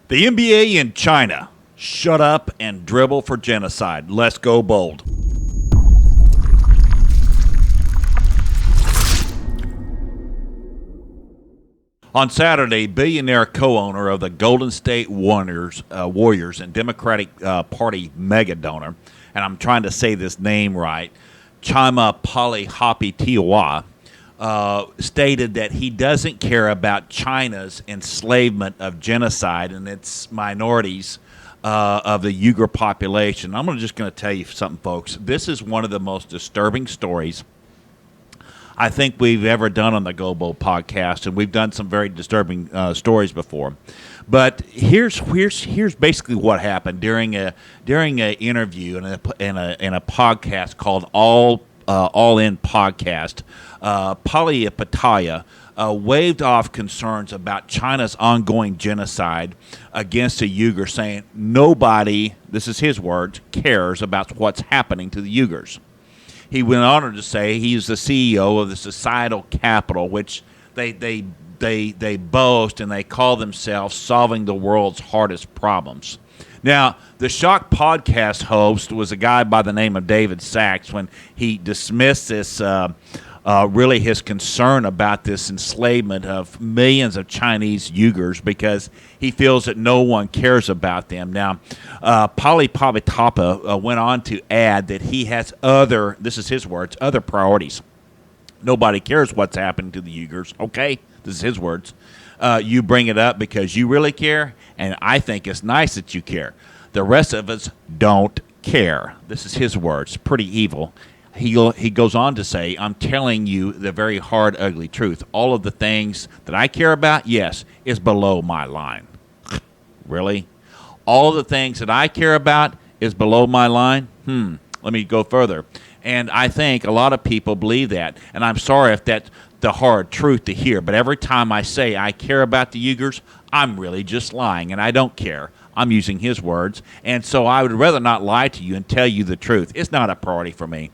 The NBA in China. Shut up and dribble for genocide. Let's go bold. On Saturday, billionaire co-owner of the Golden State Warriors and Democratic Party mega donor, and I'm trying to say this name right, Chima Palihapitiwa, stated that he doesn't care about China's enslavement of genocide and its minorities of the Uyghur population. I'm just going to tell you something, folks. This is one of the most disturbing stories I think we've ever done on the Global podcast, and we've done some very disturbing stories before. But here's basically what happened during a interview in a podcast called All In Podcast. Palihapitiwa waved off concerns about China's ongoing genocide against the Uyghurs, saying nobody, this is his words, cares about what's happening to the Uyghurs. He went on to say he's the CEO of the societal capital, which they boast and they call themselves solving the world's hardest problems. Now, the Shock podcast host was a guy by the name of David Sachs when he dismissed this, really his concern about this enslavement of millions of Chinese Uyghurs because he feels that no one cares about them. Now, Palihapitiwa went on to add that he has other, this is his words, other priorities. Nobody cares what's happening to the Uyghurs, okay? This is his words. You bring it up because you really care, and I think it's nice that you care. The rest of us don't care. This is his words. Pretty evil. He goes on to say, I'm telling you the very hard, ugly truth. All of the things that I care about, yes, is below my line. Really? All of the things that I care about is below my line? Let me go further. And I think a lot of people believe that. And I'm sorry if that's the hard truth to hear. But every time I say I care about the Uyghurs, I'm really just lying. And I don't care. I'm using his words. And so I would rather not lie to you and tell you the truth. It's not a priority for me.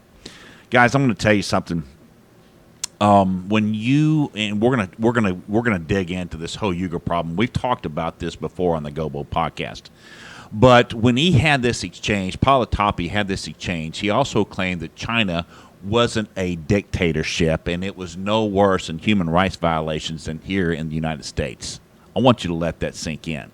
Guys, I'm going to tell you something. When you and we're gonna dig into this whole Uyghur problem. We've talked about this before on the Gobo podcast. But when he had this exchange, Palihapitiwa had this exchange. He also claimed that China wasn't a dictatorship and it was no worse in human rights violations than here in the United States. I want you to let that sink in.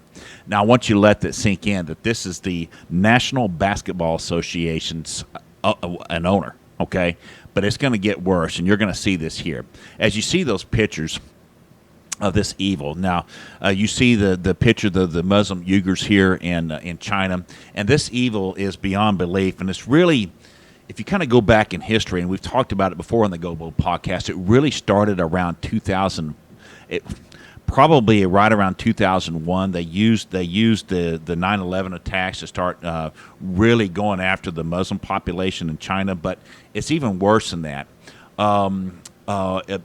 Now, I want you to let that sink in that this is the National Basketball Association's an owner. Okay, but it's going to get worse, and you're going to see this here. As you see those pictures of this evil, now you see the picture of the Muslim Uyghurs here in China, and this evil is beyond belief, and it's really, if you kind of go back in history, and we've talked about it before on the Global podcast, it really started around 2000. Probably right around 2001, they used the 9/11 attacks to start really going after the Muslim population in China. But it's even worse than that.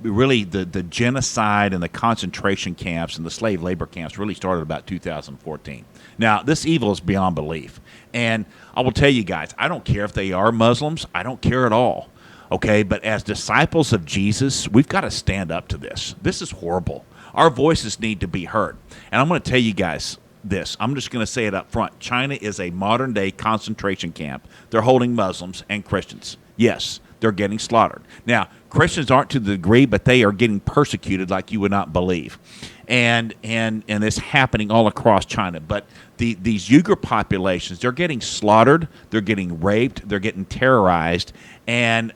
Really, the genocide and the concentration camps and the slave labor camps really started about 2014. Now, this evil is beyond belief. And I will tell you guys, I don't care if they are Muslims. I don't care at all. Okay, but as disciples of Jesus, we've got to stand up to this. This is horrible. Our voices need to be heard. And I'm going to tell you guys this. I'm just going to say it up front. China is a modern-day concentration camp. They're holding Muslims and Christians. Yes, they're getting slaughtered. Now, Christians aren't to the degree, but they are getting persecuted like you would not believe. And it's happening all across China. But these Uyghur populations, they're getting slaughtered, they're getting raped, they're getting terrorized, and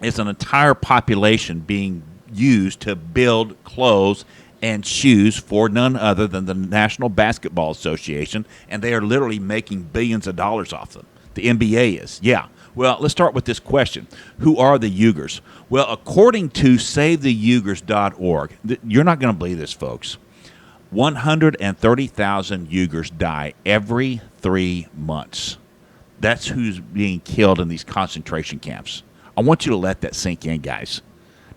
it's an entire population being used to build clothes and shoes for none other than the National Basketball Association, and they are literally making billions of dollars off them. The NBA is, yeah. Well, let's start with this question. Who are the Uyghurs? Well, according to SaveTheUyghurs.org, you're not going to believe this, folks. 130,000 Uyghurs die every 3 months. That's who's being killed in these concentration camps. I want you to let that sink in, guys.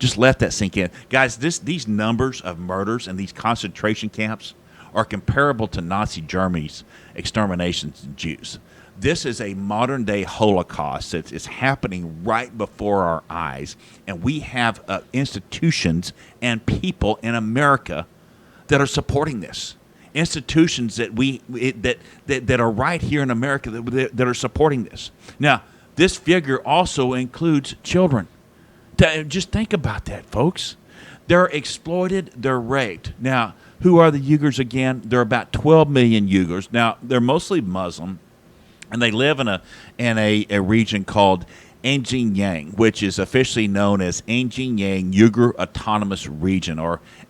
Just let that sink in. Guys, these numbers of murders in these concentration camps are comparable to Nazi Germany's exterminations of Jews. This is a modern-day Holocaust that is happening right before our eyes, and we have institutions and people in America that are supporting this. institutions that are right here in America that are supporting this. Now, this figure also includes children. Just think about that, folks. They're exploited. They're raped. Now, who are the Uyghurs again? There are about 12 million Uyghurs. Now, they're mostly Muslim, and they live in a region called Xinjiang, which is officially known as Xinjiang Uyghur Autonomous Region,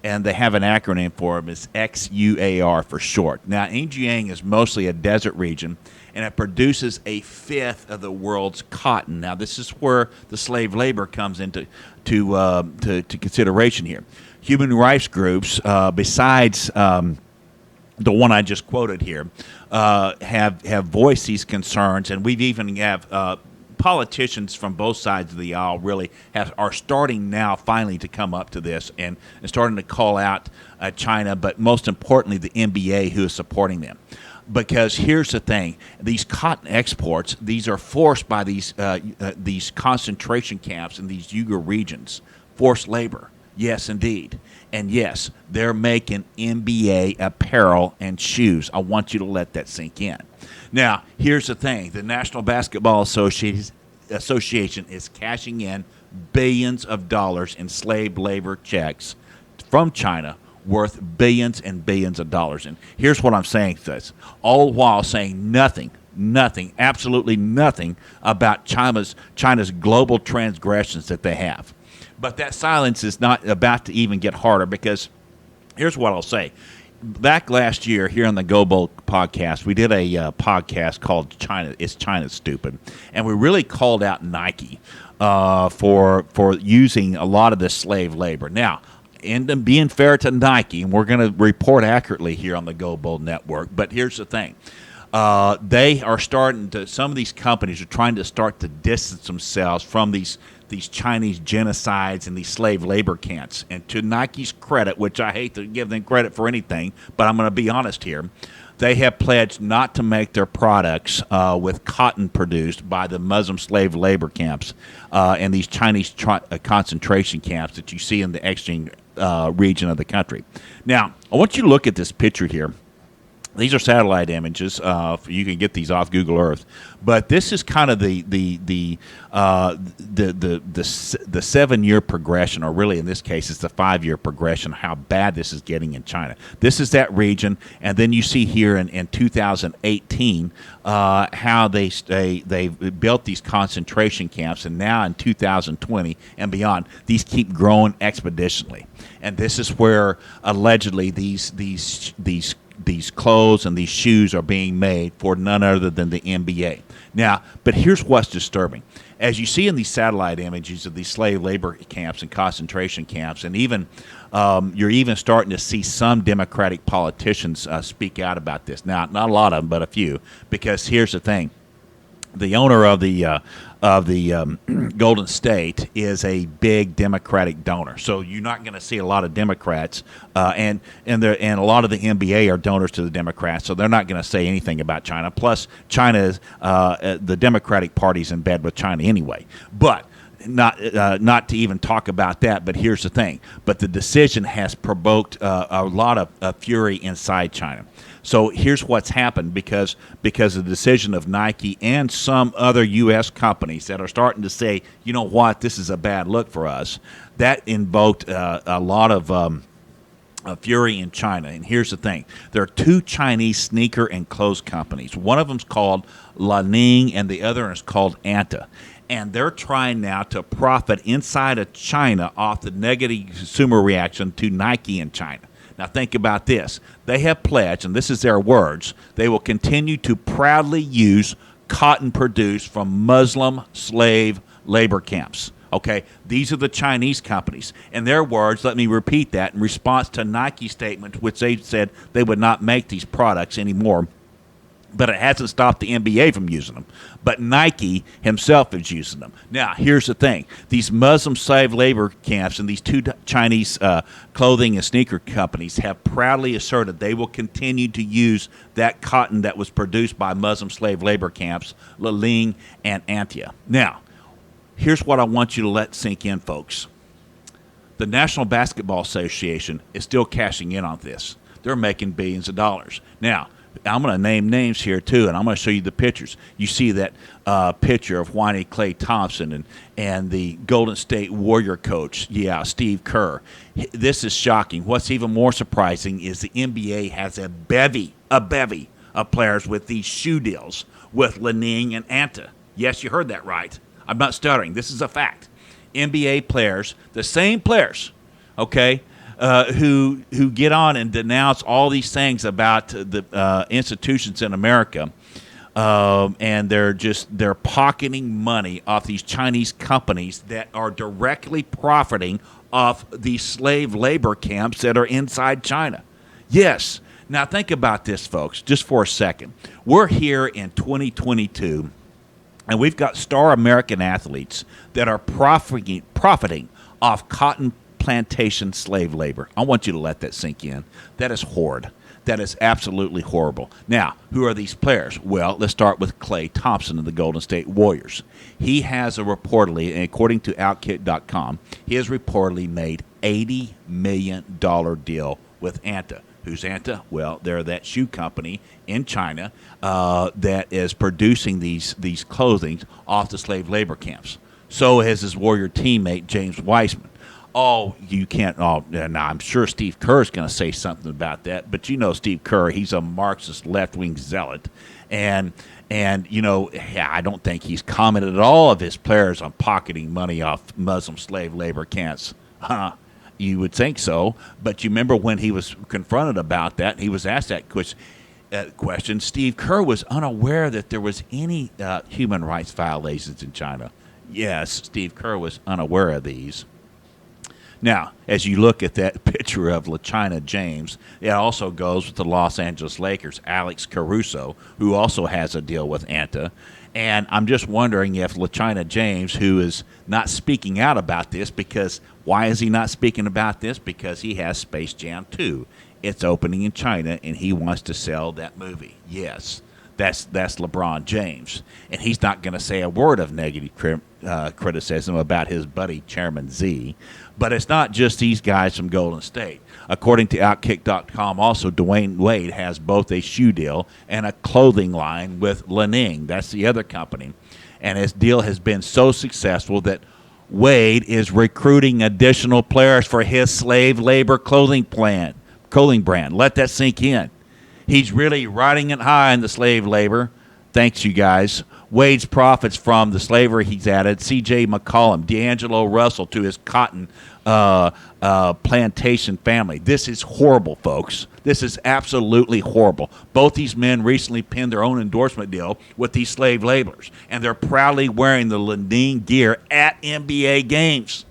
and they have an acronym for it. It's XUAR for short. Now, Xinjiang is mostly a desert region, and it produces a fifth of the world's cotton. Now, this is where the slave labor comes into to consideration here. Human rights groups, besides the one I just quoted here, have voiced these concerns, and we've even have politicians from both sides of the aisle really are starting now finally to come up to this and starting to call out China, but most importantly the NBA who is supporting them. Because here's the thing: these cotton exports, these are forced by these concentration camps in these Uyghur regions, forced labor. Yes, indeed. And yes, they're making NBA apparel and shoes. I want you to let that sink in. Now, here's the thing. The National Basketball Association is cashing in billions of dollars in slave labor checks from China worth billions and billions of dollars. And here's what I'm saying to this, all while saying nothing, absolutely nothing about China's global transgressions that they have. But that silence is not about to even get harder, because here's what I'll say. Back last year here on the Go Bold podcast, we did a podcast called Is China Stupid? And we really called out Nike for using a lot of this slave labor. Now, and being fair to Nike, and we're going to report accurately here on the Go Bold Network, but here's the thing. They are starting to, some of these companies are trying to start to distance themselves from these Chinese genocides and these slave labor camps. And to Nike's credit, which I hate to give them credit for anything, but I'm going to be honest here, they have pledged not to make their products with cotton produced by the Muslim slave labor camps and these Chinese concentration camps that you see in the Xinjiang region of the country. Now, I want you to look at this picture here. These are satellite images. You can get these off Google Earth, but this is kind of the 7-year progression, or really in this case, it's the 5-year progression. How bad this is getting in China. This is that region, and then you see here in 2018 how they built these concentration camps, and now in 2020 and beyond, these keep growing expeditionally. And this is where allegedly these clothes and these shoes are being made for none other than the NBA. Now, but here's what's disturbing. As you see in these satellite images of these slave labor camps and concentration camps, and even you're even starting to see some Democratic politicians speak out about this. Now, not a lot of them, but a few, because here's the thing. The owner of the Golden State is a big Democratic donor, so you're not going to see a lot of Democrats, and a lot of the NBA are donors to the Democrats, so they're not going to say anything about China. Plus, China is the Democratic Party's in bed with China anyway, but. Not to even talk about that, but here's the thing. But the decision has provoked a lot of fury inside China. So here's what's happened because of the decision of Nike and some other U.S. companies that are starting to say, you know what, this is a bad look for us. That invoked a lot of fury in China. And here's the thing. There are two Chinese sneaker and clothes companies. One of them's called La Ning and the other is called Anta. And they're trying now to profit inside of China off the negative consumer reaction to Nike in China. Now think about this. They have pledged, and this is their words, they will continue to proudly use cotton produced from Muslim slave labor camps. Okay, these are the Chinese companies. In their words, let me repeat that, in response to Nike's statement, which they said they would not make these products anymore. But it hasn't stopped the NBA from using them. But Nike himself is using them. Now, here's the thing. These Muslim slave labor camps and these two Chinese clothing and sneaker companies have proudly asserted they will continue to use that cotton that was produced by Muslim slave labor camps, Laling and Antia. Now, here's what I want you to let sink in, folks. The National Basketball Association is still cashing in on this. they're making billions of dollars. Now, I'm going to name names here too, and I'm going to show you the pictures. You see that picture of whiny Klay Thompson and the Golden State Warrior coach, Steve Kerr. This is shocking. What's even more surprising is the NBA has a bevy of players with these shoe deals with Li-Ning and Anta. Yes, you heard that right. I'm not stuttering. This is a fact. NBA players, the same players, okay, who get on and denounce all these things about the institutions in America, and they're pocketing money off these Chinese companies that are directly profiting off these slave labor camps that are inside China. Yes. Now think about this, folks, just for a second. We're here in 2022, and we've got star American athletes that are profiting off cotton plantation slave labor. I want you to let that sink in. That is horrid. That is absolutely horrible. Now, who are these players? Well, let's start with Klay Thompson of the Golden State Warriors. He has reportedly, and according to Outkick.com, he has reportedly made $80 million deal with Anta. Who's Anta? Well, they're that shoe company in China that is producing these clothing off the slave labor camps. So has his Warrior teammate, James Wiseman. Oh, you can't. Oh, now I'm sure Steve Kerr is going to say something about that. But you know, Steve Kerr, he's a Marxist left-wing zealot, and I don't think he's commented at all of his players on pocketing money off Muslim slave labor camps. You would think so, but you remember when he was confronted about that, he was asked that question. Steve Kerr was unaware that there was any human rights violations in China. Yes, Steve Kerr was unaware of these. Now, as you look at that picture of LaChina James, it also goes with the Los Angeles Lakers, Alex Caruso, who also has a deal with Anta. And I'm just wondering if LaChina James, who is not speaking out about this, because why is he not speaking about this? Because he has Space Jam 2. It's opening in China, and he wants to sell that movie. Yes, that's LeBron James. And he's not going to say a word of negative criticism about his buddy, Chairman Z. But it's not just these guys from Golden State. According to Outkick.com, also Dwayne Wade has both a shoe deal and a clothing line with Li-Ning. That's the other company. And his deal has been so successful that Wade is recruiting additional players for his slave labor clothing brand. Let that sink in. He's really riding it high in the slave labor. Thanks, you guys. Wade's profits from the slavery he's added, C.J. McCollum, D'Angelo Russell to his cotton plantation family. This is horrible, folks. This is absolutely horrible. Both these men recently penned their own endorsement deal with these slave laborers, and they're proudly wearing the Li-Ning gear at NBA games.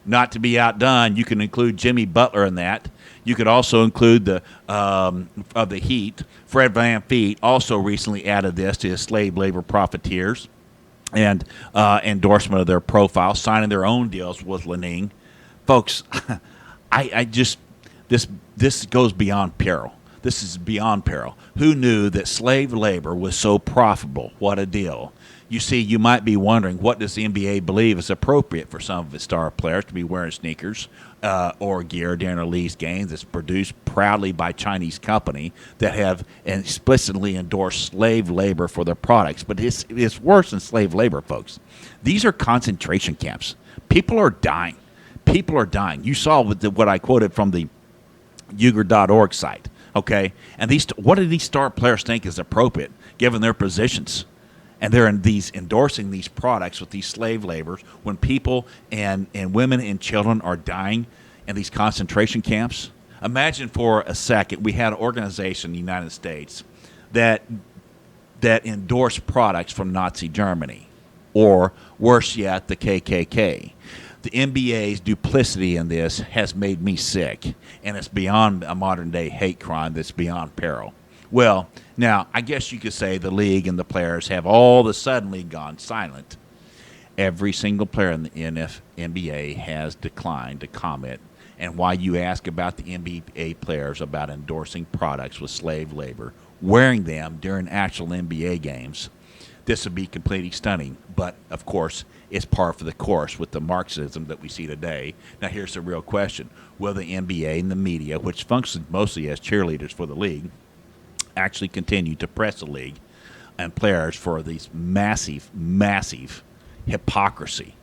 Not to be outdone, you can include Jimmy Butler in that. You could also include the of the Heat. Fred VanVleet also recently added this to his slave labor profiteers and endorsement of their profile, signing their own deals with Li-Ning. Folks, this goes beyond peril. This is beyond peril. Who knew that slave labor was so profitable? What a deal. You see, you might be wondering, what does the NBA believe is appropriate for some of its star players to be wearing sneakers or gear during their league games that's produced proudly by Chinese company that have explicitly endorsed slave labor for their products. But it's worse than slave labor, folks. These are concentration camps. People are dying. People are dying. You saw what I quoted from the Uyghur.org site, okay? And what do these star players think is appropriate given their positions? And they're endorsing these products with these slave laborers when people and women and children are dying in these concentration camps. Imagine for a second we had an organization in the United States that endorsed products from Nazi Germany, or worse yet, the KKK. The NBA's duplicity in this has made me sick, and it's beyond a modern-day hate crime that's beyond peril. Well, now, I guess you could say the league and the players have all of a suddenly gone silent. Every single player in the NBA has declined to comment. And why you ask about the NBA players about endorsing products with slave labor, wearing them during actual NBA games, This would be completely stunning. But, of course, it's par for the course with the Marxism that we see today. Now, here's the real question. Will the NBA and the media, which functions mostly as cheerleaders for the league, actually continue to press the league and players for these massive, massive hypocrisy?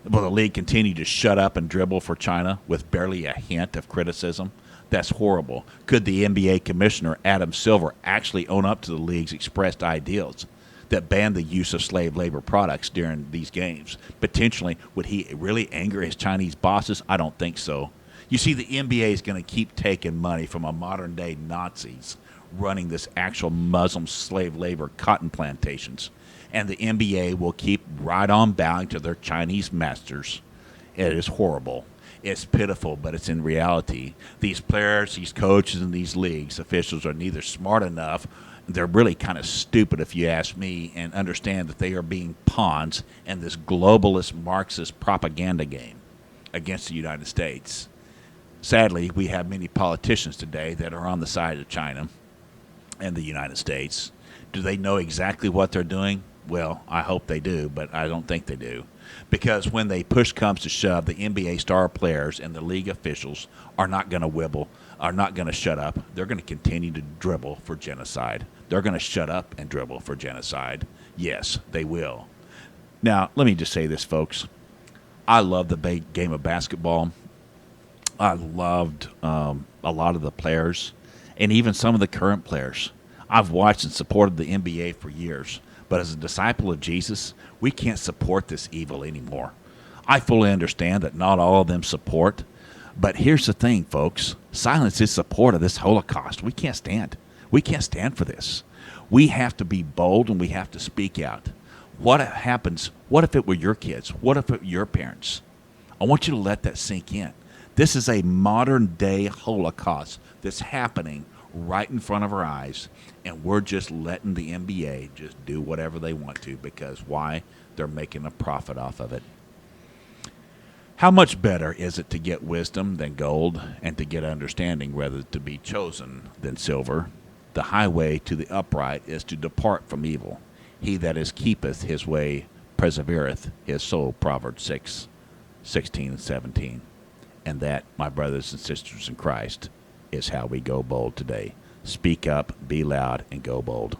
Will the league continue to shut up and dribble for China with barely a hint of criticism? That's horrible. Could the NBA commissioner, Adam Silver, actually own up to the league's expressed ideals that ban the use of slave labor products during these games? Potentially, would he really anger his Chinese bosses? I don't think so. You see, the NBA is going to keep taking money from a modern-day Nazis running this actual Muslim slave labor cotton plantations. And the NBA will keep right on bowing to their Chinese masters. It is horrible. It's pitiful, but it's in reality. These players, these coaches, and these leagues officials are neither smart enough, they're really kind of stupid if you ask me, and understand that they are being pawns in this globalist Marxist propaganda game against the United States. Sadly, we have many politicians today that are on the side of China and the United States. Do they know exactly what they're doing? Well, I hope they do, but I don't think they do. Because when they push comes to shove, the NBA star players and the league officials are not going to wibble, are not going to shut up. They're going to continue to dribble for genocide. They're going to shut up and dribble for genocide. Yes, they will. Now, let me just say this, folks. I love the game of basketball. I loved a lot of the players and even some of the current players. I've watched and supported the NBA for years. But as a disciple of Jesus, we can't support this evil anymore. I fully understand that not all of them support. But here's the thing, folks. Silence is support of this Holocaust. We can't stand. We can't stand for this. We have to be bold and we have to speak out. What happens? What if it were your kids? What if it were your parents? I want you to let that sink in. This is a modern-day Holocaust that's happening right in front of our eyes, and we're just letting the NBA just do whatever they want to because why? They're making a profit off of it. How much better is it to get wisdom than gold and to get understanding rather to be chosen than silver? The highway to the upright is to depart from evil. He that is keepeth his way persevereth his soul, Proverbs 6:16 and 17. And that, my brothers and sisters in Christ, is how we go bold today. Speak up, be loud, and go bold.